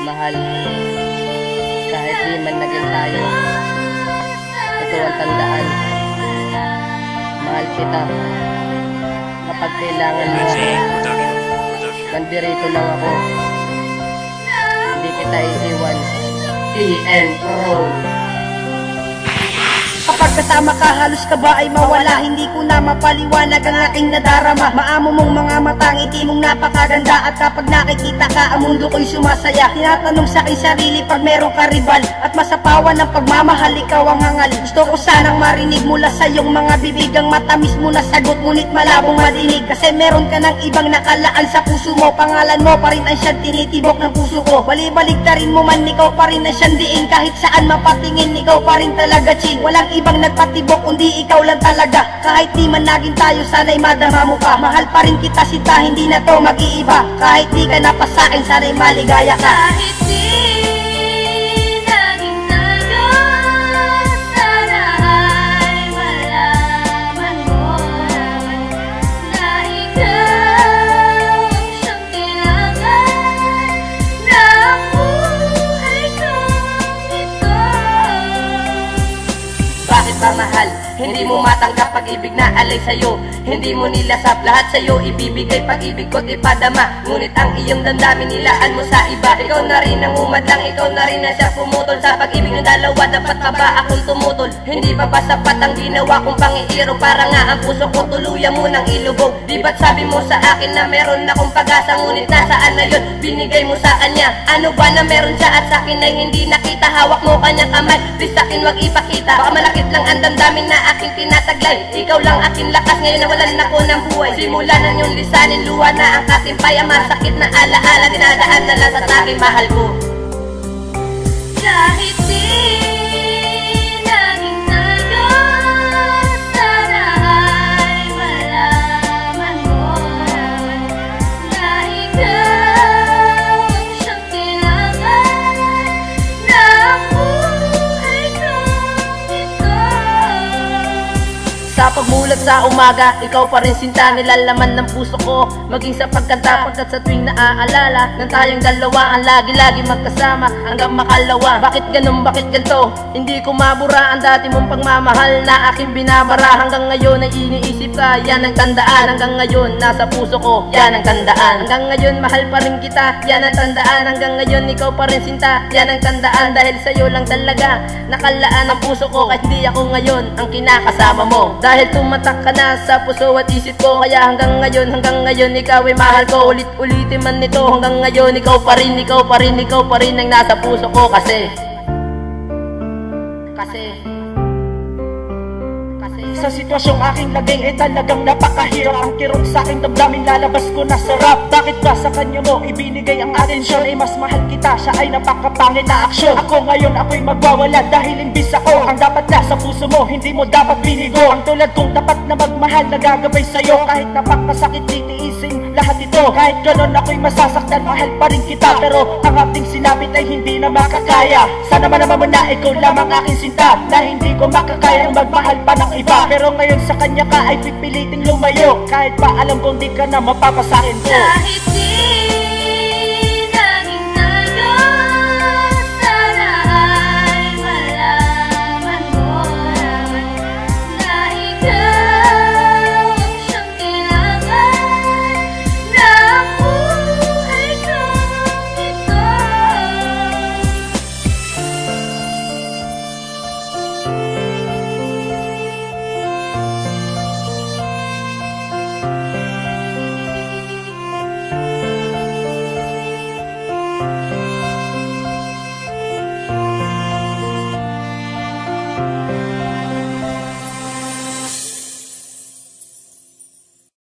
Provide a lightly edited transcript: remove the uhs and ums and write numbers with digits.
Mahal, kahit di man naging tayo, ito ang tandaan. Mahal kita. Kapag kailangan mo ako, nandirito lang ako. Hindi kita iiwan. TN Pro. Kapag kasama ka, halos ka ba ay mawala? Hindi ko na mapaliwanag ang aking nadarama. Maamo mong mga mata, ngiti mong napakaganda. At kapag nakikita ka, ang mundo ko'y sumasaya. Tinatanong sa aking sarili pag meron ka rival, at masapawan ng pagmamahal, ikaw ang hangal. Gusto ko sanang marinig mula sa iyong mga bibig ang matamis mo na sagot, ngunit malabong madinig. Kasi meron ka ng ibang nakalaan sa puso mo. Pangalan mo pa rin ang siyang tinitibok ng puso ko. Balibaligtarin mo man, ikaw pa rin ang siyang diin. Kahit saan mapatingin, ikaw pa rin talaga, ching. Walang ibang nagpatibok, kundi ikaw lang talaga. Kahit di man naging tayo, sana'y madama mo pa. Mahal pa rin kita, sinta, hindi na to mag-iiba. Kahit di ka na pa sa'kin, sana'y maligaya ka. Kahit di naging tayo, sana ay malaman mo na ikaw ang siyang kailangan ng buhay kong ito. Bakit ba mahal? Hindi mo matanggap pag-ibig na alay sa'yo. Hindi mo nilasap lahat sa'yo, ibibigay pag-ibig ko't ipadama. Ngunit ang iyong damdamin nilaan mo sa iba. Ikaw na rin ang umadlang, ikaw na rin ang siya pumutol. Sa pag-ibig ng dalawa, dapat pa ba akong tumutol? Hindi pa ba sapat ang ginawa kong pangiiro? Para nga ang puso ko tuluyan mo ng ilubog. Di ba't sabi mo sa akin na meron akong pag-asa? Ngunit nasaan na yun? Binigay mo sa kanya. Ano ba na meron siya at sa'kin ay hindi nakita? Hawak mo kanyang kamay, please sa'kin wag ipakita. Baka malakit lang ang damdamin na aking tinataglay. Ikaw lang aking lakas, ngayon nawalan ako ng buhay. Simula na yung lisanin, luha na ang katimpay. Ang masakit na alaala, dinadaan na lang sa taking mahal ko. Kahit di naging tayo, sana ay malaman mo na ikaw ang siyang kailangan ng buhay kong ito. Sa pagmulat sa umaga, ikaw pa rin sinta, nilalaman ng puso ko. Maging sa pagkanta, pagkat sa tuwing naaalala ng tayong dalawa, ang lagi-lagi magkasama hanggang makalawa. Bakit ganun, bakit ganto? Hindi ko mabura ang dati mong pagmamahal na aking binabara. Hanggang ngayon ay iniisip ka, yan ang tandaan. Hanggang ngayon, nasa puso ko, yan ang tandaan. Hanggang ngayon, mahal pa rin kita, yan ang tandaan. Hanggang ngayon, ikaw pa rin sinta, yan ang tandaan. Dahil sa'yo lang talaga nakalaan ang puso ko. Kahit di ako ngayon ang kinakasama mo. Dahil tumatak ka na sa puso at isip ko, kaya hanggang ngayon ikaw ay mahal ko. Ulit-ulitin man nito, hanggang ngayon ikaw pa rin, ikaw pa rin, ikaw pa rin ang nasa puso ko. Kasi Sa sitwasyong aking lagay ay talagang napakahirap. Ang kirot sa aking damdamin lalabas ko na sarap. Bakit ba sa kanya mo ibinigay ang atensyon? Ay mas mahal kita, siya ay napakapangit na aksyon. Ako ngayon ako'y magwawala dahil imbis ako ang dapat na sa puso mo, hindi mo dapat binigo. Ang tulad kong tapat na magmahal, nagagabay sa'yo. Kahit napakasakit titiisin lahat ito. Kahit ganon ako'y masasaktan, mahal pa rin kita. Pero ang ating sinapit ay hindi na makakaya. Sana naman mo na ikaw lamang aking sinta, na hindi ko makakayang magmahal pa ng iba. Pero ngayon sa kanya ka ay pipiliting lumayo, kahit pa alam kong di ka na mapapasakin ko. Kahit di